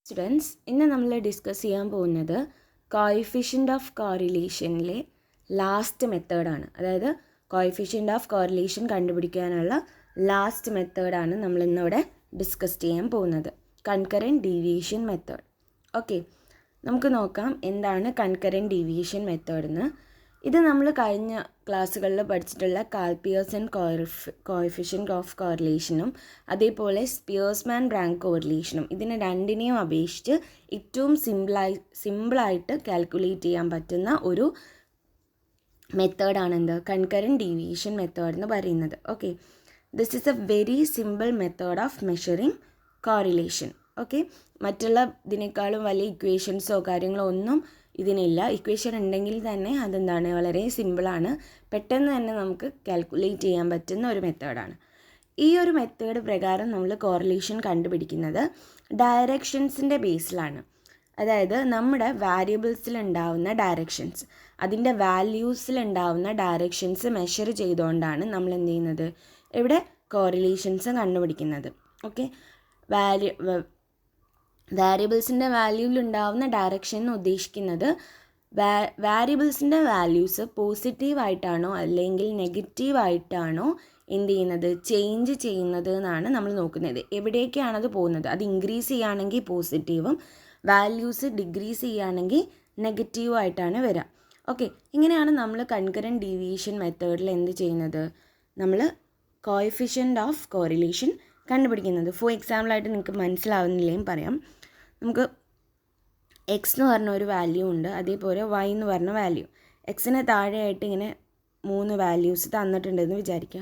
Students, ഇന്ന് നമ്മൾ discuss ചെയ്യാൻ പോകുന്നത് കോയിഫിഷ്യൻ്റ് ഓഫ് കോറിലേഷനിലെ ലാസ്റ്റ് മെത്തേഡാണ്. അതായത് കോയിഫിഷ്യൻ്റ് ഓഫ് കോറിലേഷൻ കണ്ടുപിടിക്കാനുള്ള ലാസ്റ്റ് മെത്തേഡാണ് നമ്മൾ ഇന്നിവിടെ ഡിസ്കസ് ചെയ്യാൻ പോകുന്നത്, കൺകറൻറ്റ് ഡീവിയേഷൻ മെത്തേഡ്. ഓക്കെ, നമുക്ക് നോക്കാം എന്താണ് കൺകറൻറ്റ് ഡീവിയേഷൻ മെത്തേഡ് എന്ന്. ഇത് നമ്മൾ കഴിഞ്ഞ ക്ലാസ്സുകളിൽ പഠിച്ചിട്ടുള്ള കാൽപിയേഴ്സൺ കോയിഫിഷ്യൻ്റ് ഓഫ് കോറിലേഷനും അതേപോലെ സ്പിയേഴ്സ്മാൻ റാങ്ക് കോറിലേഷനും ഇതിനെ രണ്ടിനെയും അപേക്ഷിച്ച് ഏറ്റവും സിമ്പിളായിട്ട് കാൽക്കുലേറ്റ് ചെയ്യാൻ പറ്റുന്ന ഒരു മെത്തേഡാണ് എന്ത്, കൺകറൻറ്റ് ഡീവിയേഷൻ മെത്തേഡ് എന്ന് പറയുന്നത്. Okay, this is A very simple method of measuring correlation. Okay, മറ്റുള്ള ഇതിനേക്കാളും വലിയ ഇക്വേഷൻസോ കാര്യങ്ങളോ ഒന്നും ഇതിനില്ല. ഇക്വേഷൻ ഉണ്ടെങ്കിൽ തന്നെ അതെന്താണ്, വളരെ സിമ്പിളാണ്, പെട്ടെന്ന് തന്നെ നമുക്ക് കാൽക്കുലേറ്റ് ചെയ്യാൻ പറ്റുന്ന ഒരു മെത്തേഡാണ്. ഈ ഒരു മെത്തേഡ് പ്രകാരം നമ്മൾ കോറിലേഷൻ കണ്ടുപിടിക്കുന്നത് ഡയറക്ഷൻസിൻ്റെ ബേസിലാണ്. അതായത് നമ്മുടെ വാരിയബിൾസിലുണ്ടാവുന്ന ഡയറക്ഷൻസ്, അതിൻ്റെ വാല്യൂസിലുണ്ടാവുന്ന ഡയറക്ഷൻസ് മെഷർ ചെയ്തുകൊണ്ടാണ് നമ്മൾ എന്ത് ചെയ്യുന്നത്, ഇവിടെ കോറിലേഷൻസ് കണ്ടുപിടിക്കുന്നത്. ഓക്കെ, വാരിയബിൾസിൻ്റെ വാല്യൂവിലുണ്ടാവുന്ന ഡയറക്ഷൻ എന്ന് ഉദ്ദേശിക്കുന്നത് വാരിയബിൾസിൻ്റെ വാല്യൂസ് പോസിറ്റീവായിട്ടാണോ അല്ലെങ്കിൽ നെഗറ്റീവായിട്ടാണോ എന്ത് ചെയ്യുന്നത്, ചേഞ്ച് ചെയ്യുന്നത് എന്നാണ് നമ്മൾ നോക്കുന്നത്. എവിടേക്കാണത് പോകുന്നത്, അത് ഇൻക്രീസ് ചെയ്യുകയാണെങ്കിൽ പോസിറ്റീവും വാല്യൂസ് ഡിക്രീസ് ചെയ്യുകയാണെങ്കിൽ നെഗറ്റീവായിട്ടാണ് വരിക. ഓക്കെ, ഇങ്ങനെയാണ് നമ്മൾ കൺകറൻറ്റ് ഡീവിയേഷൻ മെത്തേഡിൽ എന്ത് ചെയ്യുന്നത്, നമ്മൾ കോയിഫിഷ്യൻ്റ് ഓഫ് കോറിലേഷൻ കണ്ടുപിടിക്കുന്നത്. ഫോർ എക്സാമ്പിളായിട്ട് നിങ്ങൾക്ക് മനസ്സിലാവുന്നില്ലേയും പറയാം. നമുക്ക് എക്സ് എന്ന് പറഞ്ഞ ഒരു വാല്യൂ ഉണ്ട്, അതേപോലെ വൈ എന്ന് പറഞ്ഞ വാല്യൂ. എക്സിന് താഴെയായിട്ട് ഇങ്ങനെ 3 വാല്യൂസ് തന്നിട്ടുണ്ടെന്ന് വിചാരിക്കുക.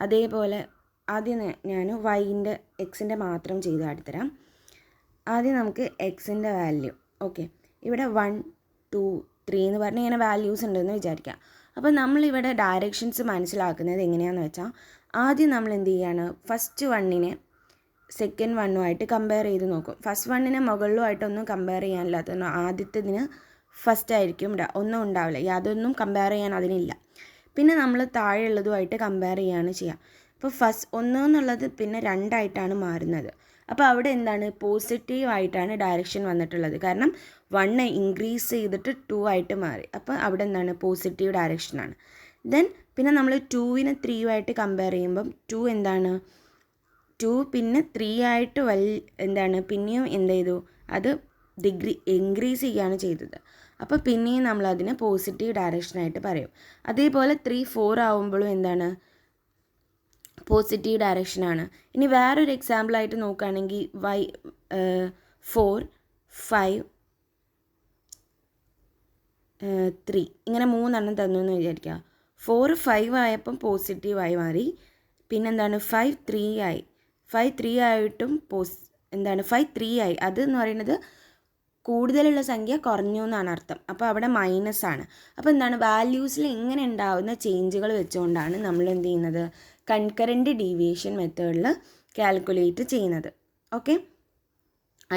അതേപോലെ ആദ്യം ഞാൻ വൈൻ്റെ എക്സിൻ്റെ മാത്രം ചെയ്ത് കാട്ടിത്തരാം. ആദ്യം നമുക്ക് എക്സിൻ്റെ വാല്യൂ, ഓക്കെ, ഇവിടെ 1 2 3 എന്ന് പറഞ്ഞ് ഇങ്ങനെ വാല്യൂസ് ഉണ്ടെന്ന് വിചാരിക്കാം. അപ്പോൾ നമ്മളിവിടെ ഡയറക്ഷൻസ് മനസ്സിലാക്കുന്നത് എങ്ങനെയാണെന്ന് വെച്ചാൽ, ആദ്യം നമ്മൾ എന്ത് ചെയ്യുകയാണ്, ഫസ്റ്റ് വണ്ണിനെ സെക്കൻഡ് വണ്ണുമായിട്ട് കമ്പയർ ചെയ്ത് നോക്കും. ഫസ്റ്റ് വണ്ണിനെ മുകളിലുമായിട്ടൊന്നും കമ്പയർ ചെയ്യാനില്ലാത്ത, ആദ്യത്തേതിന് ഫസ്റ്റ് ആയിരിക്കും ഒന്നും ഉണ്ടാവില്ല, യാതൊന്നും കമ്പയർ ചെയ്യാൻ അതിനില്ല. പിന്നെ നമ്മൾ താഴെയുള്ളതുമായിട്ട് കമ്പയർ ചെയ്യുകയാണ് ചെയ്യുക. അപ്പോൾ ഫസ്റ്റ് 1 എന്നുള്ളത് പിന്നെ 2 ആയിട്ടാണ് മാറുന്നത്. അപ്പോൾ അവിടെ എന്താണ്, പോസിറ്റീവായിട്ടാണ് ഡയറക്ഷൻ വന്നിട്ടുള്ളത്. കാരണം 1 ഇൻക്രീസ് ചെയ്തിട്ട് 2 ആയിട്ട് മാറി. അപ്പോൾ അവിടെ എന്താണ്, പോസിറ്റീവ് ഡയറക്ഷനാണ്. ദെൻ പിന്നെ നമ്മൾ 2നെ 3 കമ്പയർ ചെയ്യുമ്പം 2 എന്താണ്, 2 പിന്നെ 3 ആയിട്ട് എന്താണ് പിന്നെയും എന്ത് ചെയ്തു, അത് ഇൻക്രീസ് ചെയ്യുകയാണ് ചെയ്തത്. അപ്പോൾ പിന്നെയും നമ്മളതിനെ പോസിറ്റീവ് ഡയറക്ഷനായിട്ട് പറയും. അതേപോലെ 3 4 ആവുമ്പോഴും എന്താണ്, പോസിറ്റീവ് ഡയറക്ഷനാണ്. ഇനി വേറൊരു എക്സാമ്പിളായിട്ട് നോക്കുകയാണെങ്കിൽ 4 5 3 ഇങ്ങനെ 3 തന്നു എന്ന് വിചാരിക്കുക. 4 5 ആയപ്പം പോസിറ്റീവായി മാറി. പിന്നെന്താണ് 5 3 ആയി. 5 3 ആയിട്ടും എന്താണ് 5 3 ആയി. അതെന്ന് പറയുന്നത് കൂടുതലുള്ള സംഖ്യ കുറഞ്ഞു എന്നാണ് അർത്ഥം. അപ്പോൾ അവിടെ മൈനസ് ആണ്. അപ്പോൾ എന്താണ്, വാല്യൂസിൽ ഇങ്ങനെ ഉണ്ടാകുന്ന ചേഞ്ചുകൾ വെച്ചുകൊണ്ടാണ് നമ്മൾ എന്ത് ചെയ്യുന്നത്, കൺകറൻറ്റ് ഡീവിയേഷൻ മെത്തേഡിൽ കാൽക്കുലേറ്റ് ചെയ്യുന്നത്. Okay,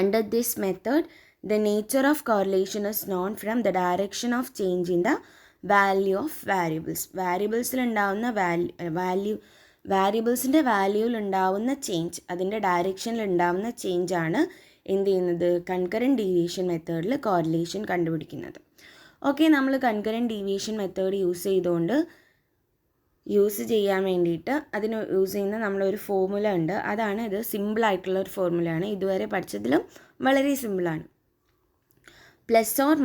under this method the nature of correlation is known from the direction of change in the value of variables. വാരിയബിൾസിലുണ്ടാവുന്ന വാരിയബിൾസിൻ്റെ വാല്യൂവിലുണ്ടാവുന്ന ചേഞ്ച്, അതിൻ്റെ ഡയറക്ഷനിലുണ്ടാവുന്ന ചേഞ്ചാണ് എന്ത് ചെയ്യുന്നത്, കൺകറൻറ്റ് ഡീവിയേഷൻ മെത്തേഡിൽ കോറിലേഷൻ കണ്ടുപിടിക്കുന്നത്. ഓക്കെ, നമ്മൾ കൺകറൻറ്റ് ഡീവിയേഷൻ മെത്തേഡ് യൂസ് ചെയ്യാൻ വേണ്ടിയിട്ട് അതിന് യൂസ് ചെയ്യുന്ന നമ്മളൊരു ഫോർമുല ഉണ്ട്. അതാണ് ഇത്, സിമ്പിളായിട്ടുള്ള ഒരു ഫോർമുലയാണ്, ഇതുവരെ പഠിച്ചതിലും വളരെ സിമ്പിളാണ്. Plus or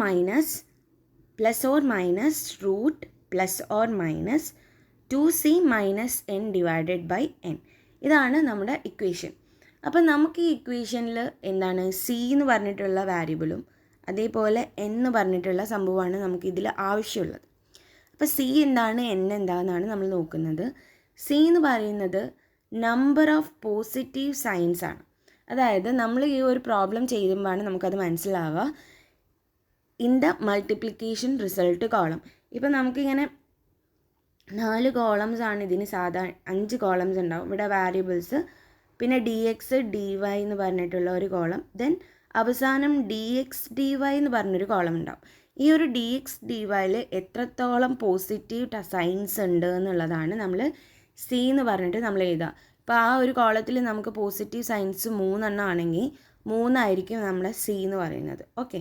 minus root plus or minus 2c minus n divided by n. ഇതാണ് നമ്മുടെ ഇക്വേഷൻ. അപ്പം നമുക്ക് ഈ ഇക്വേഷനിൽ എന്താണ്, c എന്ന് പറഞ്ഞിട്ടുള്ള വാരിയബിളും അതേപോലെ n എന്ന് പറഞ്ഞിട്ടുള്ള സംഭവമാണ് നമുക്ക് ഇതിൽ ആവശ്യമുള്ളത്. അപ്പോൾ c എന്താണ്, n എന്താണെന്നാണ് നമ്മൾ നോക്കുന്നത്. c എന്ന് പറയുന്നത് നമ്പർ ഓഫ് പോസിറ്റീവ് സൈൻസ് ആണ്. അതായത് നമ്മൾ ഈ ഒരു പ്രോബ്ലം ചെയ്യുമ്പോഴാണ് നമുക്കത് മനസ്സിലാവുക. In the multiplication result column, ഇപ്പം നമുക്കിങ്ങനെ 4 കോളംസ് ആണ് ഇതിന്, സാധാരണ 5 കോളംസ് ഉണ്ടാവും. ഇവിടെ വാരിയബിൾസ്, പിന്നെ dx dy എന്ന് പറഞ്ഞിട്ടുള്ള ഒരു കോളം, ദെൻ അവസാനം dx dy എന്ന് പറഞ്ഞൊരു കോളം ഉണ്ടാവും. ഈ ഒരു dx dyയിൽ എത്രത്തോളം പോസിറ്റീവ് സൈൻസ് ഉണ്ട് എന്നുള്ളതാണ് നമ്മൾ c എന്ന് പറഞ്ഞിട്ട് നമ്മൾ എഴുതുക. അപ്പോൾ ആ ഒരു കോളത്തിൽ നമുക്ക് പോസിറ്റീവ് സൈൻസ് 3 ആണെങ്കിൽ 3 നമ്മുടെ സി എന്ന് പറയുന്നത്. ഓക്കെ,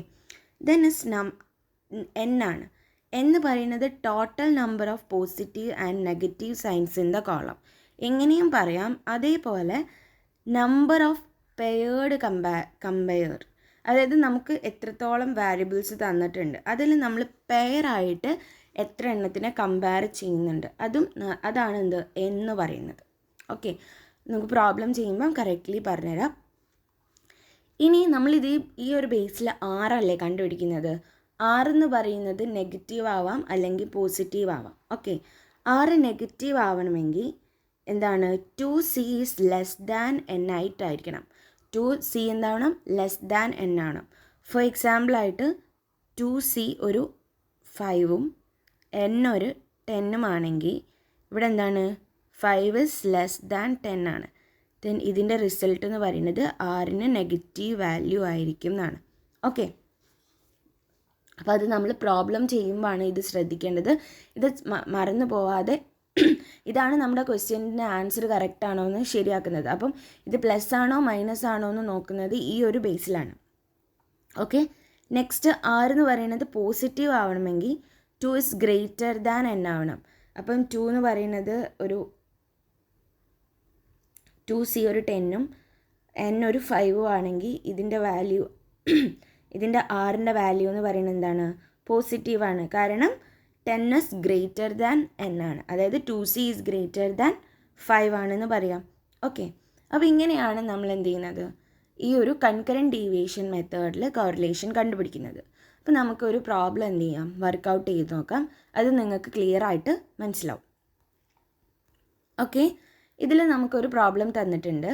ദെൻ ഇസ് n ആണ്. എന്ന് പറയുന്നത് total number of positive and negative signs in the column. എങ്ങനെയും പറയാം. അതേപോലെ നമ്പർ ഓഫ് പെയർഡ് കമ്പയർ, അതായത് നമുക്ക് എത്രത്തോളം വാരിയബിൾസ് തന്നിട്ടുണ്ട്, അതിൽ നമ്മൾ പെയറായിട്ട് എത്ര എണ്ണത്തിനെ കമ്പയർ ചെയ്യുന്നുണ്ട്, അതാണ് എന്ത് എന്ന് പറയുന്നത്. ഓക്കെ, നമുക്ക് പ്രോബ്ലം ചെയ്യുമ്പം കറക്റ്റ്ലി പറഞ്ഞുതരാം. ഇനി നമ്മളിത് ഈ ഒരു ബേസിൽ 6 കണ്ടുപിടിക്കുന്നത്. 6 എന്ന് പറയുന്നത് നെഗറ്റീവ് ആവാം അല്ലെങ്കിൽ പോസിറ്റീവ് ആവാം. ഓക്കെ, 6 നെഗറ്റീവ് ആവണമെങ്കിൽ എന്താണ്, 2c is less than n ആയിട്ടായിരിക്കണം. 2c എന്താവണം, ലെസ് ദാൻ n ആണ്. ഫോർ എക്സാമ്പിളായിട്ട് 2c ഒരു 5ഉം n ഒരു 10ഉം ആണെങ്കിൽ ഇവിടെ എന്താണ്, 5 ഇസ് ലെസ് ദാൻ 10 ആണ്. ദെൻ ഇതിൻ്റെ റിസൾട്ട് എന്ന് പറയുന്നത് 6ന് നെഗറ്റീവ് വാല്യൂ ആയിരിക്കും എന്നാണ്. ഓക്കെ, അപ്പോൾ അത് നമ്മൾ പ്രോബ്ലം ചെയ്യുമ്പോഴാണ് ഇത് ശ്രദ്ധിക്കേണ്ടത്. ഇത് മറന്നു പോവാതെ ഇതാണ് നമ്മുടെ ക്വസ്റ്റ്യൻ്റെ ആൻസർ കറക്റ്റ് ആണോ എന്ന് ശരിയാക്കുന്നത്. അപ്പം ഇത് പ്ലസ് ആണോ മൈനസ് ആണോ എന്ന് നോക്കുന്നത് ഈ ഒരു ബേസിലാണ്. ഓക്കെ, നെക്സ്റ്റ് 6 എന്ന് പറയുന്നത് പോസിറ്റീവ് ആവണമെങ്കിൽ 2 ഇസ് ഗ്രേറ്റർ ദാൻ n ആവണം. അപ്പം 2 എന്ന് പറയുന്നത് ഒരു 2c ഒരു 10ഉം n ഒരു 5ഉം ആണെങ്കിൽ ഇതിൻ്റെ വാല്യൂ ഇതിൻ്റെ 6ൻ്റെ വാല്യൂ എന്ന് പറയുന്നത് എന്താണ്, പോസിറ്റീവാണ്. കാരണം 10 ഇസ് ഗ്രേറ്റർ ദാൻ n ആണ്, അതായത് 2c ഈസ് ഗ്രേറ്റർ ദാൻ 5 ആണെന്ന് പറയാം. ഓക്കെ, അപ്പോൾ ഇങ്ങനെയാണ് നമ്മൾ എന്ത് ചെയ്യുന്നത്, ഈ ഒരു കൺകറൻറ്റ് ഡീവിയേഷൻ മെത്തേഡിൽ കോറിലേഷൻ കണ്ടുപിടിക്കുന്നത്. അപ്പോൾ നമുക്കൊരു പ്രോബ്ലം എന്ത് ചെയ്യാം, വർക്കൗട്ട് ചെയ്ത് നോക്കാം. അത് നിങ്ങൾക്ക് ക്ലിയർ ആയിട്ട് മനസ്സിലാവും. ഓക്കെ, ഇതിൽ നമുക്കൊരു പ്രോബ്ലം തന്നിട്ടുണ്ട്.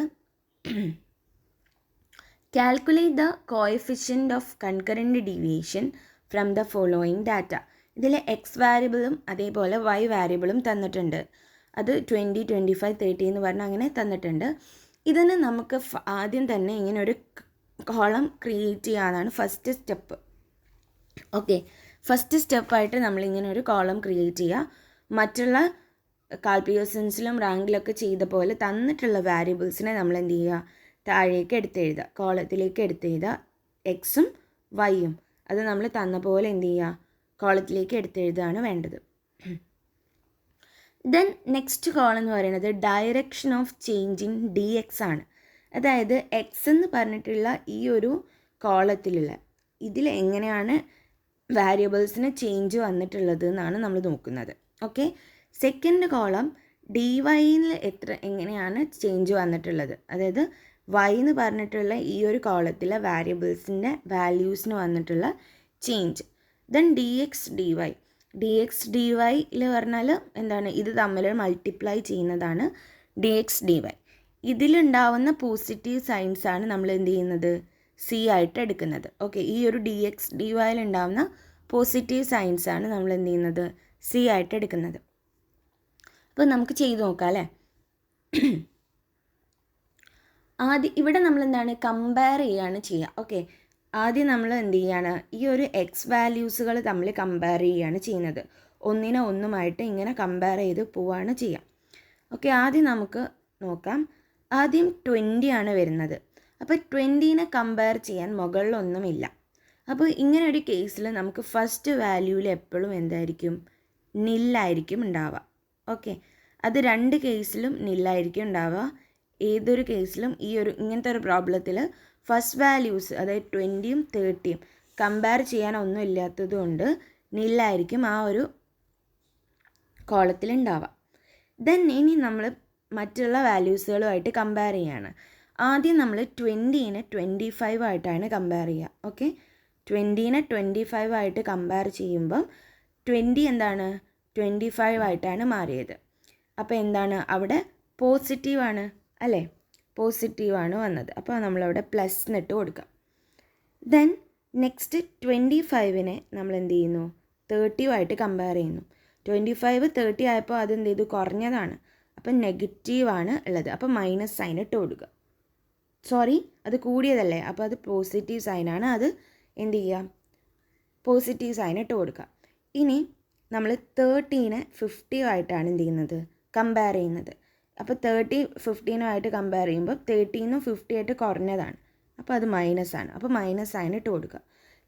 Calculate the coefficient of concurrent deviation from the following data. ഇതിൽ എക്സ് വാരിയബിളും അതേപോലെ വൈ വാരിയബിളും തന്നിട്ടുണ്ട്. അത് 20, 25, 30 എന്ന് പറഞ്ഞാൽ അങ്ങനെ തന്നിട്ടുണ്ട്. ഇതിന് നമുക്ക് ആദ്യം തന്നെ ഇങ്ങനെ ഒരു കോളം ക്രിയേറ്റ് ചെയ്യാനാണ് ഫസ്റ്റ് സ്റ്റെപ്പ്. ഓക്കെ, ഫസ്റ്റ് സ്റ്റെപ്പായിട്ട് നമ്മളിങ്ങനെ ഒരു കോളം ക്രിയേറ്റ് ചെയ്യുക. മറ്റുള്ള കാൽക്കുലേഷൻസിലും റാങ്കിലൊക്കെ ചെയ്ത പോലെ തന്നിട്ടുള്ള വാരിയബിൾസിനെ നമ്മൾ എന്ത് ചെയ്യുക, താഴേക്ക് എടുത്തെഴുതുക, കോളത്തിലേക്ക് എടുത്തെഴുതുക. എക്സും വൈയും അത് നമ്മൾ തന്ന പോലെ എന്ത് ചെയ്യുക, കോളത്തിലേക്ക് എടുത്തെഴുതുകയാണ് വേണ്ടത്. ദെൻ നെക്സ്റ്റ് കോളം എന്ന് പറയുന്നത് direction of change in D X ആണ്. അതായത് എക്സ് എന്ന് പറഞ്ഞിട്ടുള്ള ഈ ഒരു കോളത്തിലുള്ള ഇതിൽ എങ്ങനെയാണ് വാരിയബിൾസിന് ചേഞ്ച് വന്നിട്ടുള്ളത് എന്നാണ് നമ്മൾ നോക്കുന്നത്. ഓക്കെ, സെക്കൻഡ് കോളം ഡി വൈയിൽ എങ്ങനെയാണ് ചേഞ്ച് വന്നിട്ടുള്ളത്, അതായത് വൈ എന്ന് പറഞ്ഞിട്ടുള്ള ഈ ഒരു കോളത്തിലെ വാരിയബിൾസിൻ്റെ വാല്യൂസിന് വന്നിട്ടുള്ള change. Then D X D വൈയിൽ പറഞ്ഞാൽ എന്താണ്, ഇത് തമ്മിൽ മൾട്ടിപ്ലൈ ചെയ്യുന്നതാണ് ഡി എക്സ് ഡി വൈ. ഇതിലുണ്ടാവുന്ന പോസിറ്റീവ് സൈൻസാണ് നമ്മൾ എന്ത് ചെയ്യുന്നത്, സി ആയിട്ട് എടുക്കുന്നത്. ഓക്കെ, ഈ ഒരു ഡി എക്സ് ഡി വൈയിൽ ഉണ്ടാവുന്ന പോസിറ്റീവ് സൈൻസാണ് നമ്മൾ എന്ത് ചെയ്യുന്നത്, സി ആയിട്ട് എടുക്കുന്നത്. അപ്പോൾ നമുക്ക് ചെയ്ത് നോക്കാം അല്ലേ. ആദ്യം ഇവിടെ നമ്മൾ എന്താണ്, കമ്പയർ ചെയ്യുകയാണ് ചെയ്യുക. ഓക്കെ, ആദ്യം നമ്മൾ എന്ത് ചെയ്യാണ്, ഈ ഒരു എക്സ് വാല്യൂസുകൾ തമ്മിൽ കമ്പയർ ചെയ്യുകയാണ് ചെയ്യുന്നത്. ഒന്നിനെ ഒന്നുമായിട്ട് ഇങ്ങനെ കമ്പയർ ചെയ്ത് പോവുകയാണ് ചെയ്യുക. ഓക്കെ, ആദ്യം നമുക്ക് നോക്കാം. ആദ്യം 20 ആണ് വരുന്നത്. അപ്പോൾ 20നെ കമ്പയർ ചെയ്യാൻ മുകളിലൊന്നുമില്ല. അപ്പോൾ ഇങ്ങനെ ഒരു കേസിൽ നമുക്ക് ഫസ്റ്റ് വാല്യൂവിൽ എപ്പോഴും എന്തായിരിക്കും, നില്ലായിരിക്കും ഉണ്ടാവുക. ഓക്കെ, അത് രണ്ട് കേസിലും നില്ലായിരിക്കും ഉണ്ടാവുക. ഏതൊരു കേസിലും ഈ ഒരു ഇങ്ങനത്തെ ഒരു പ്രോബ്ലത്തിൽ ഫസ്റ്റ് വാല്യൂസ് അതായത് 20ഉം 30ഉം കമ്പയർ ചെയ്യാൻ ഒന്നും ഇല്ലാത്തത് കൊണ്ട് നില്ലായിരിക്കും ആ ഒരു കോളത്തിൽ ഉണ്ടാവുക. ദെൻ ഇനി നമ്മൾ മറ്റുള്ള വാല്യൂസുകളുമായിട്ട് കമ്പയർ ചെയ്യാണ്. ആദ്യം നമ്മൾ 20നെ 25 ആയിട്ടാണ് കമ്പയർ ചെയ്യുക. ഓക്കെ, 20നെ 25 ആയിട്ട് കമ്പയർ ചെയ്യുമ്പം 20 എന്താണ് 25 ആയിട്ടാണ് മാറിയത്. അപ്പോൾ എന്താണ് അവിടെ പോസിറ്റീവാണ് അല്ലേ, പോസിറ്റീവാണ് വന്നത്. അപ്പോൾ നമ്മളവിടെ പ്ലസ് എന്നിട്ട് കൊടുക്കാം. ദെൻ നെക്സ്റ്റ് 25നെ നമ്മൾ എന്ത് ചെയ്യുന്നു, 30 ആയിട്ട് കമ്പയർ ചെയ്യുന്നു. 25 30 ആയപ്പോൾ അതെന്ത് ചെയ്തു, കുറഞ്ഞതാണ്. അപ്പം നെഗറ്റീവാണ് ഉള്ളത്. അപ്പം മൈനസ് സൈൻ ഇട്ട് കൊടുക്കുക. സോറി, അത് കൂടിയതല്ലേ, അപ്പോൾ അത് പോസിറ്റീവ് സൈനാണ്. അത് എന്ത് ചെയ്യുക, പോസിറ്റീവ് സൈൻ ഇട്ട് കൊടുക്കുക. ഇനി നമ്മൾ 30നെ 50 ആയിട്ടാണ് എന്ത് ചെയ്യുന്നത്, കമ്പയർ ചെയ്യുന്നത്. അപ്പോൾ 30 15 കമ്പയർ ചെയ്യുമ്പോൾ 30നും 50 ആയിട്ട് കുറഞ്ഞതാണ്. അപ്പോൾ അത് മൈനസ് ആണ്. അപ്പോൾ മൈനസ് സൈൻ ഇട്ട് കൊടുക്കുക.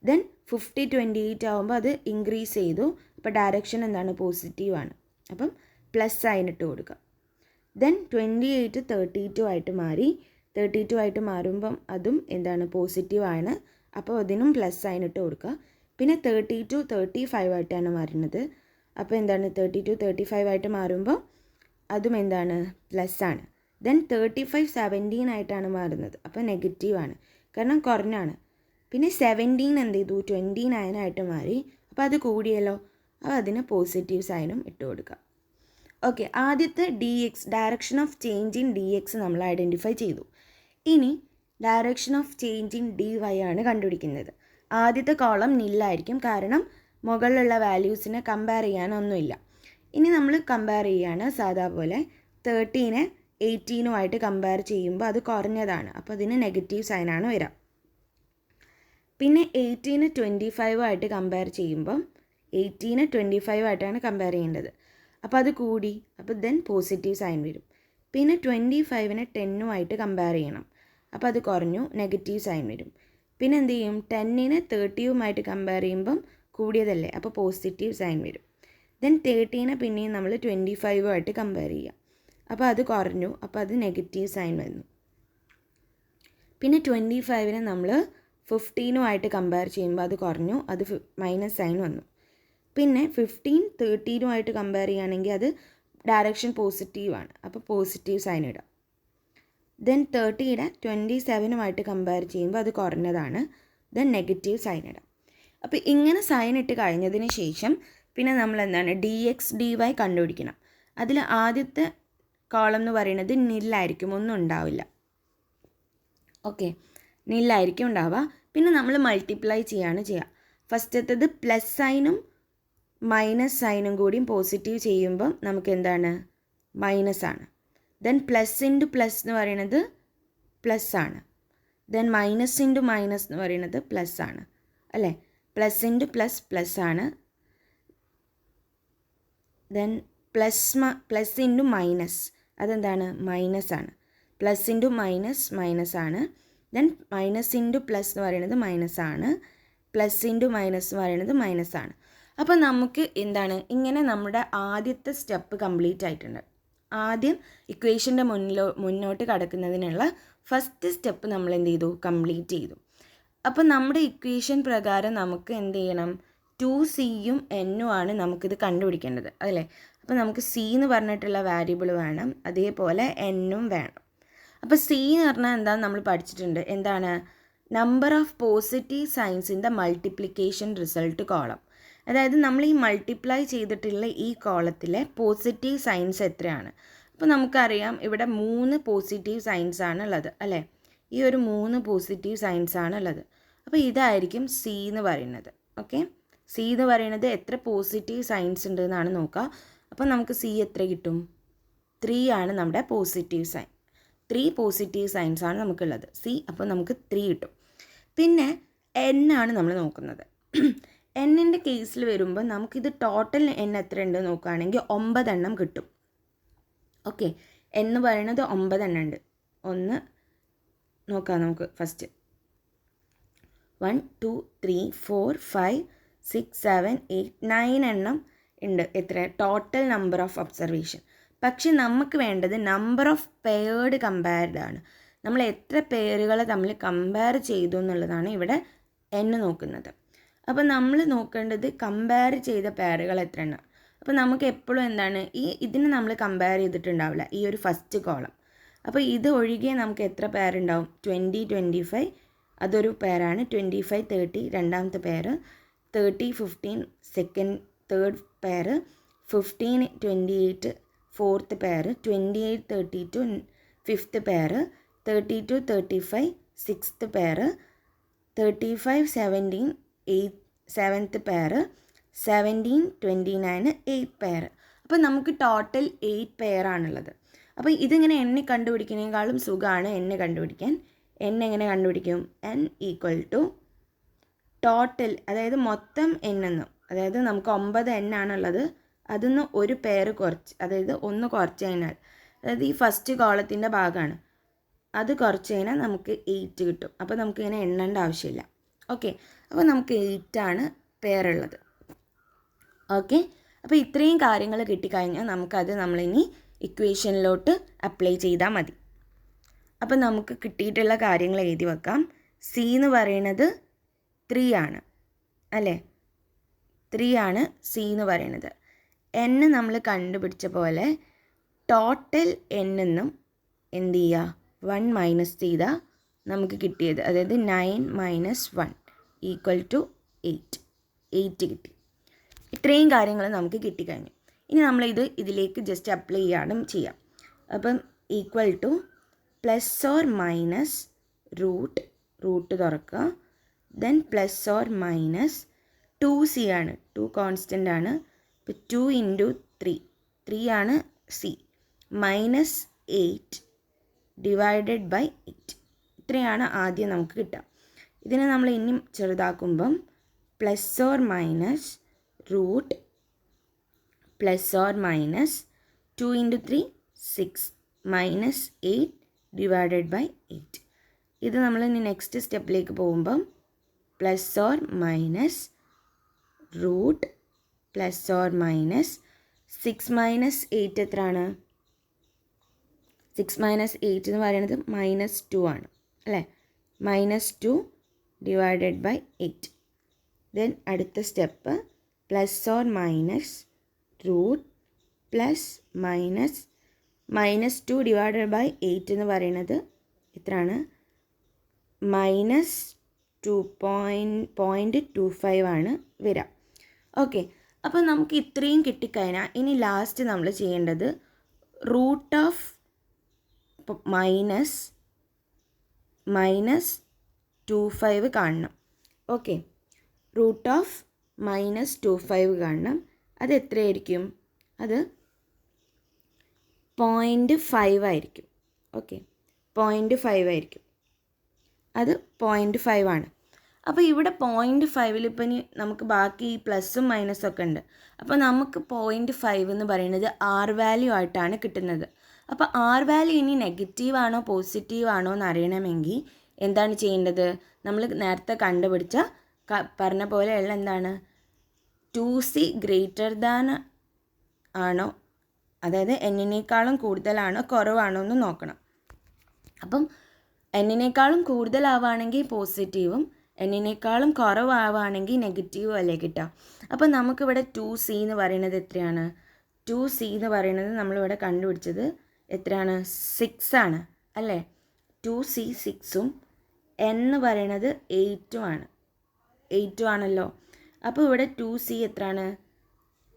ദെൻ 50 28 ആകുമ്പോൾ അത് ഇൻക്രീസ് ചെയ്തു. അപ്പോൾ ഡയറക്ഷൻ എന്താണ്? പോസിറ്റീവ് ആണ്. അപ്പം പ്ലസ് സൈൻ ഇട്ട് കൊടുക്കുക. ദെൻ 28 32 ആയിട്ട് മാറി. 32 ആയിട്ട് മാറുമ്പം അതും എന്താണ്? പോസിറ്റീവ് ആണ്. അപ്പോൾ അതിനും പ്ലസ് സൈൻ ഇട്ട് കൊടുക്കുക. പിന്നെ 32 35 ആയിട്ടാണ് മാറുന്നത്. അപ്പോൾ എന്താണ്? 32 35 ആയിട്ട് മാറുമ്പോൾ അതും എന്താണ്? പ്ലസ് ആണ്. ദെൻ 35 17 ആയിട്ടാണ് മാറുന്നത്. അപ്പോൾ നെഗറ്റീവ് ആണ്, കാരണം കുറഞ്ഞാണ്. പിന്നെ 17 എന്ത് ചെയ്തു? 29 ആയിട്ട് മാറി. അപ്പോൾ അത് കൂടിയല്ലോ. അപ്പോൾ അതിന് പോസിറ്റീവ് സൈനും ഇട്ട് കൊടുക്കുക. ഓക്കെ, ആദ്യത്തെ DX direction of change in DX നമ്മൾ ഐഡൻറ്റിഫൈ ചെയ്തു. ഇനി direction of change in DY ആണ് കണ്ടുപിടിക്കുന്നത്. ആദ്യത്തെ കോളം നില്ലായിരിക്കും, കാരണം മുകളിലുള്ള വാല്യൂസിനെ കമ്പയർ ചെയ്യാനൊന്നുമില്ല. ഇനി നമ്മൾ കമ്പയർ ചെയ്യാണ് സാധാ പോലെ. 13 18 കമ്പയർ ചെയ്യുമ്പോൾ അത് കുറഞ്ഞതാണ്. അപ്പോൾ അതിന് നെഗറ്റീവ് സൈനാണ് വരിക. പിന്നെ 18 25 കമ്പയർ ചെയ്യുമ്പം 18 25 കമ്പയർ ചെയ്യേണ്ടത്. അപ്പോൾ അത് കൂടി. അപ്പോൾ ദെൻ പോസിറ്റീവ് സൈൻ വരും. പിന്നെ 25 10 കമ്പയർ ചെയ്യണം. അപ്പോൾ അത് കുറഞ്ഞു, നെഗറ്റീവ് സൈൻ വരും. പിന്നെ എന്ത് ചെയ്യും? 10 30 കമ്പയർ ചെയ്യുമ്പം കൂടിയതല്ലേ, അപ്പോൾ പോസിറ്റീവ് സൈൻ വരും. ദെൻ 13 പിന്നെയും നമ്മൾ 25 കമ്പയർ ചെയ്യുക. അപ്പോൾ അത് കുറഞ്ഞു, അപ്പോൾ അത് നെഗറ്റീവ് സൈൻ വന്നു. പിന്നെ 25 നമ്മൾ 15 കമ്പയർ ചെയ്യുമ്പോൾ അത് കുറഞ്ഞു, അത് മൈനസ് സൈൻ വന്നു. പിന്നെ 15 13 കമ്പയർ ചെയ്യുകയാണെങ്കിൽ അത് ഡയറക്ഷൻ പോസിറ്റീവാണ്. അപ്പോൾ പോസിറ്റീവ് സൈൻ ഇടാം. ദെൻ 30 27 കമ്പയർ ചെയ്യുമ്പോൾ അത് കുറഞ്ഞതാണ്. ദെൻ നെഗറ്റീവ് സൈൻ ഇടാം. അപ്പോൾ ഇങ്ങനെ സൈൻ ഇട്ട് കഴിഞ്ഞതിന് ശേഷം പിന്നെ നമ്മൾ എന്താണ്? DX DY കണ്ടുപിടിക്കണം. അതിൽ ആദ്യത്തെ കോളം എന്ന് പറയുന്നത് നില്ലായിരിക്കും, ഒന്നും ഉണ്ടാവില്ല. ഓക്കെ, നില്ലായിരിക്കും ഉണ്ടാവുക. പിന്നെ നമ്മൾ മൾട്ടിപ്ലൈ ചെയ്യുക. ഫസ്റ്റത്തേത് പ്ലസ് സൈനും മൈനസ് സൈനും കൂടിയും പോസിറ്റീവ് ചെയ്യുമ്പം നമുക്ക് എന്താണ്? മൈനസ് ആണ്. ദെൻ പ്ലസ് ഇൻറ്റു പ്ലസ് എന്ന് പറയുന്നത് പ്ലസ് ആണ്. ദെൻ മൈനസ് ഇൻറ്റു മൈനസ് എന്ന് പറയുന്നത് പ്ലസ് ആണ്, അല്ലേ? പ്ലസ് ഇൻറ്റു പ്ലസ് പ്ലസ് ആണ്. ദെൻ പ്ലസ് ഇൻറ്റു മൈനസ് അതെന്താണ്? മൈനസ് ആണ്. പ്ലസ് ഇൻറ്റു മൈനസ് മൈനസ് ആണ്. ദെൻ മൈനസ് ഇൻറ്റു പ്ലസ് എന്ന് പറയുന്നത് മൈനസ് ആണ്. പ്ലസ് ഇൻറ്റു മൈനസ് എന്ന് പറയുന്നത് മൈനസ് ആണ്. അപ്പോൾ നമുക്ക് എന്താണ്? ഇങ്ങനെ നമ്മുടെ ആദ്യത്തെ സ്റ്റെപ്പ് കംപ്ലീറ്റ് ആയിട്ടുണ്ട്. ആദ്യം ഇക്വേഷൻ്റെ മുന്നോട്ട് കടക്കുന്നതിനുള്ള ഫസ്റ്റ് സ്റ്റെപ്പ് നമ്മൾ എന്ത് ചെയ്തു? കംപ്ലീറ്റ് ചെയ്തു. അപ്പോൾ നമ്മുടെ ഇക്വേഷൻ പ്രകാരം നമുക്ക് എന്ത് ചെയ്യണം? 2Cയും Nഉം ആണ് നമുക്കിത് കണ്ടുപിടിക്കേണ്ടത്, അല്ലേ? അപ്പോൾ നമുക്ക് C എന്ന് പറഞ്ഞിട്ടുള്ള വാരിയബിൾ വേണം, അതേപോലെ Nഉം വേണം. അപ്പോൾ C എന്ന് പറഞ്ഞാൽ എന്താണെന്ന് നമ്മൾ പഠിച്ചിട്ടുണ്ട്. എന്താണ്? Number of positive signs in the multiplication result column. അതായത് നമ്മൾ ഈ മൾട്ടിപ്ലൈ ചെയ്തിട്ടുള്ള ഈ കോളത്തിലെ പോസിറ്റീവ് സൈൻസ് എത്രയാണ്? അപ്പോൾ നമുക്കറിയാം ഇവിടെ 3 പോസിറ്റീവ് സൈൻസ് ആണ് ഉള്ളത്, അല്ലേ? ഈ ഒരു 3 പോസിറ്റീവ് സൈൻസ് ആണ് ഉള്ളത്. അപ്പോൾ ഇതായിരിക്കും C എന്ന് പറയുന്നത്. ഓക്കെ, C എന്ന് പറയുന്നത് എത്ര പോസിറ്റീവ് സൈൻസ് ഉണ്ട് എന്നാണ് നോക്കുക. അപ്പോൾ നമുക്ക് C എത്ര കിട്ടും? 3 ആണ് നമ്മുടെ പോസിറ്റീവ് സൈൻ. 3 പോസിറ്റീവ് സൈൻസ് ആണ് നമുക്കുള്ളത് C. അപ്പോൾ നമുക്ക് 3 കിട്ടും. പിന്നെ N ആണ് നമ്മൾ നോക്കുന്നത്. Nൻ്റെ കേസിൽ വരുമ്പോൾ നമുക്കിത് ടോട്ടൽ N എത്ര ഉണ്ട് നോക്കുകയാണെങ്കിൽ 9 എണ്ണം കിട്ടും. ഓക്കെ, N എന്ന് പറയുന്നത് 9 എണ്ണം ഉണ്ട്. ഒന്ന് നോക്കാം നമുക്ക്. ഫസ്റ്റ് 1 2 3 4 5 6 7 8 9 എണ്ണം ഉണ്ട്. എത്ര? Total number of observation. പക്ഷെ നമുക്ക് വേണ്ടത് നമ്പർ ഓഫ് പെയർഡ് കമ്പയർഡ് ആണ്. നമ്മൾ എത്ര പേരുകളെ തമ്മിൽ കമ്പയർ ചെയ്തു എന്നുള്ളതാണ് ഇവിടെ N നോക്കുന്നത്. അപ്പോൾ നമ്മൾ നോക്കേണ്ടത് കമ്പയർ ചെയ്ത പേരുകൾ എത്ര എണ്ണം. അപ്പോൾ നമുക്ക് എപ്പോഴും എന്താണ്? ഇതിന് നമ്മൾ കമ്പയർ ചെയ്തിട്ടുണ്ടാവില്ല, ഈ ഒരു ഫസ്റ്റ് കോളം. അപ്പോൾ ഇത് ഒഴികെ നമുക്ക് എത്ര പേരുണ്ടാവും? 20 25 അതൊരു പേരാണ്. 25 30 രണ്ടാമത്തെ പേര്. 30 15 തേർഡ് പേര്. 15 28 ഫോർത്ത് പേര്. 28 32 ഫിഫ്ത്ത് പേര്. 32 35 സിക്സ്ത്ത് പേര്. 35 17 സെവൻത്ത് പേര്. 17 29 8th പേര്. അപ്പോൾ നമുക്ക് ടോട്ടൽ 8 പേരാണുള്ളത്. അപ്പോൾ ഇതിങ്ങനെ എണ്ണി കണ്ടുപിടിക്കുന്നതിനേക്കാളും സുഖമാണ് എണ്ണ കണ്ടുപിടിക്കാൻ. N എങ്ങനെ കണ്ടുപിടിക്കും? N ഈക്വൽ ടു ടോട്ടൽ, അതായത് മൊത്തം N എന്നും, അതായത് നമുക്ക് 9 N ആണുള്ളത്, അതിന്ന് ഒരു പേര് കുറച്ച്, അതായത് ഒന്ന് കുറച്ച് കഴിഞ്ഞാൽ, അതായത് ഈ ഫസ്റ്റ് കോളത്തിൻ്റെ ഭാഗമാണ്. അത് കുറച്ച് കഴിഞ്ഞാൽ നമുക്ക് 8 കിട്ടും. അപ്പോൾ നമുക്കിങ്ങനെ എണ്ണേണ്ട ആവശ്യമില്ല. ഓക്കെ, അപ്പോൾ നമുക്ക് 8 ആണ് പെയറുള്ളത്. ഓക്കെ, അപ്പോൾ ഇത്രയും കാര്യങ്ങൾ കിട്ടിക്കഴിഞ്ഞാൽ നമുക്കത് നമ്മളിനി ഇക്വേഷനിലോട്ട് അപ്ലൈ ചെയ്താൽ മതി. അപ്പോൾ നമുക്ക് കിട്ടിയിട്ടുള്ള കാര്യങ്ങൾ എഴുതി വെക്കാം. സി എന്ന് പറയുന്നത് 3 ആണ് അല്ലേ, 3 ആണ് സി എന്ന് പറയുന്നത്. എൻ നമ്മൾ കണ്ടുപിടിച്ച പോലെ ടോട്ടൽ എൻ എന്നും എന്ത് ചെയ്യുക, 1 മൈനസ് ചെയ്താൽ നമുക്ക് കിട്ടിയത്, അതായത് 9 മൈനസ് 1 ഈക്വൽ ടു 8 കിട്ടി. ഇത്രയും കാര്യങ്ങൾ നമുക്ക് കിട്ടിക്കഴിഞ്ഞു. ഇനി നമ്മളിത് ഇതിലേക്ക് ജസ്റ്റ് അപ്ലൈ ചെയ്യാം. അപ്പം equal to plus or minus root തുറക്കുക, then plus or minus 2c ആണ്, 2 കോൺസ്റ്റൻ്റ് ആണ്. ഇപ്പോൾ 2 ഇൻറ്റു 3 ആണ് സി, മൈനസ് 8 ഡിവൈഡഡ് ബൈ 8. ഇത്രയാണ് ആദ്യം നമുക്ക് കിട്ടുക. ഇതിനെ നമ്മൾ ഇനിയും ചെറുതാക്കുമ്പം plus or minus root plus or minus 2 into 3 6 minus 8 divided by 8. ഇത് നമ്മൾ ഇനി നെക്സ്റ്റ് സ്റ്റെപ്പിലേക്ക് പോകുമ്പം plus or minus root plus or minus 6 minus 8 എത്രയാണ്? 6 മൈനസ് 8 എന്ന് പറയുന്നത് മൈനസ് 2 ആണ് അല്ലേ, മൈനസ് 2 ഡിവൈഡഡ് ബൈ 8. ദെൻ അടുത്ത step plus or minus root plus minus 2 divided by 8 എന്ന് പറയുന്നത് എത്രയാണ്? മൈനസ് 2.25 ആണ് വരിക. ഓക്കെ, അപ്പോൾ നമുക്ക് ഇത്രയും കിട്ടിക്കഴിഞ്ഞാൽ ഇനി ലാസ്റ്റ് നമ്മൾ ചെയ്യേണ്ടത് റൂട്ട് ഓഫ് മൈനസ് 25 കാണണം. ഓക്കെ, റൂട്ട് ഓഫ് മൈനസ് 25 കാണണം. അത് എത്രയായിരിക്കും? അത് 0.5 ആയിരിക്കും. ഓക്കെ, 0.5 ആയിരിക്കും. അത് 0.5 ആണ്. അപ്പോൾ ഇവിടെ 0.5 ഇപ്പം ഇനി നമുക്ക് ബാക്കി പ്ലസ്സും മൈനസും ഒക്കെ ഉണ്ട്. അപ്പോൾ നമുക്ക് 0.5 എന്ന് പറയുന്നത് ആർ വാല്യൂ ആയിട്ടാണ് കിട്ടുന്നത്. അപ്പോൾ ആർ വാല്യൂ ഇനി നെഗറ്റീവ് ആണോ പോസിറ്റീവ് ആണോ എന്ന് അറിയണമെങ്കിൽ എന്താണ് ചെയ്യേണ്ടത്? നമ്മൾ നേരത്തെ കണ്ടുപിടിച്ച പറഞ്ഞ പോലെയുള്ള എന്താണ് 2c ഗ്രേറ്റർ ദാൻ ആണോ, അതായത് എന്നിനേക്കാളും കൂടുതലാണോ കുറവാണോ എന്ന് നോക്കണം. അപ്പം എന്നിനേക്കാളും കൂടുതലാവുകയാണെങ്കിൽ പോസിറ്റീവും എന്നിനേക്കാളും കുറവാവുകയാണെങ്കിൽ നെഗറ്റീവും അല്ലേ കിട്ടുക. അപ്പം നമുക്കിവിടെ 2c എന്ന് പറയുന്നത് എത്രയാണ്? 2c എന്ന് പറയുന്നത് നമ്മളിവിടെ കണ്ടുപിടിച്ചത് എത്രയാണ്? 6 ആണ് അല്ലേ. 2c 6ഉം n എന്ന് പറയുന്നത് 8ഉം ആണ്, 8ഉം ആണല്ലോ. അപ്പോൾ ഇവിടെ 2c എത്രയാണ്?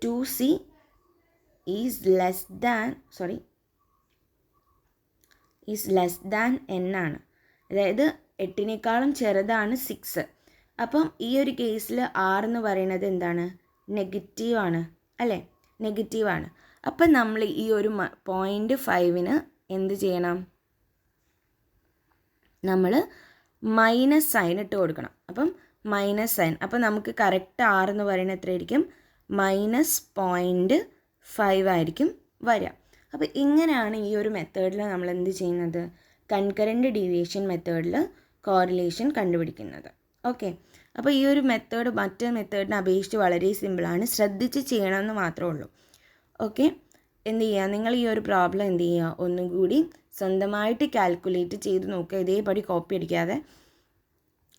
2c is less than n ആണ്, അതായത് 8നേക്കാളും ചെറുതാണ് 6. അപ്പം ഈ ഒരു കേസിൽ r എന്ന് പറയുന്നത് എന്താണ്? നെഗറ്റീവ് ആണ് അല്ലേ, നെഗറ്റീവ് ആണ്. അപ്പം നമ്മൾ ഈ ഒരു 0.5ന് എന്ത് ചെയ്യണം? നമ്മൾ മൈനസ് സൈൻ ഇട്ട് കൊടുക്കണം. അപ്പം മൈനസ് സൈൻ, അപ്പം നമുക്ക് കറക്റ്റ് r എന്ന് പറയുന്നത് എത്രയായിരിക്കും? -0.5 ആയിരിക്കും വരിക. അപ്പോൾ ഇങ്ങനെയാണ് ഈ ഒരു മെത്തേഡിൽ നമ്മൾ എന്ത് ചെയ്യുന്നത്? കൺകറൻറ്റ് ഡീവിയേഷൻ മെത്തേഡിൽ കോറിലേഷൻ കണ്ടുപിടിക്കുന്നത്. ഓക്കെ, അപ്പോൾ ഈ ഒരു മെത്തേഡ് മറ്റേ മെത്തേഡിനെ അപേക്ഷിച്ച് വളരെ സിമ്പിളാണ്, ശ്രദ്ധിച്ച് ചെയ്യണമെന്ന് മാത്രമേ ഉള്ളൂ. ഓക്കെ, എന്ത് ചെയ്യുക, നിങ്ങൾ ഈ ഒരു പ്രോബ്ലം എന്ത് ചെയ്യുക, ഒന്നും കൂടി സ്വന്തമായിട്ട് കാൽക്കുലേറ്റ് ചെയ്ത് നോക്കുക. ഇതേപടി കോപ്പി അടിക്കാതെ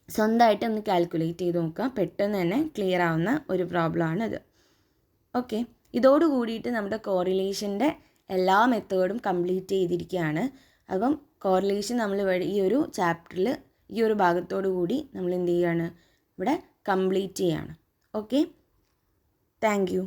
സ്വന്തമായിട്ട് ഒന്ന് കാൽക്കുലേറ്റ് ചെയ്ത് നോക്കുക. പെട്ടെന്ന് തന്നെ ക്ലിയർ ആവുന്ന ഒരു പ്രോബ്ലമാണിത്. ഓക്കെ, ഇതോടുകൂടിയിട്ട് നമ്മുടെ കോറിലേഷൻ്റെ എല്ലാ മെത്തേഡും കംപ്ലീറ്റ് ചെയ്തിരിക്കുകയാണ്. അപ്പം കോറിലേഷൻ നമ്മൾ ഈ ഒരു ചാപ്റ്ററിൽ ഈ ഒരു ഭാഗത്തോടു കൂടി നമ്മൾ എന്ത് ചെയ്യുകയാണ്? ഇവിടെ കംപ്ലീറ്റ് ചെയ്യുകയാണ്. Okay, thank you.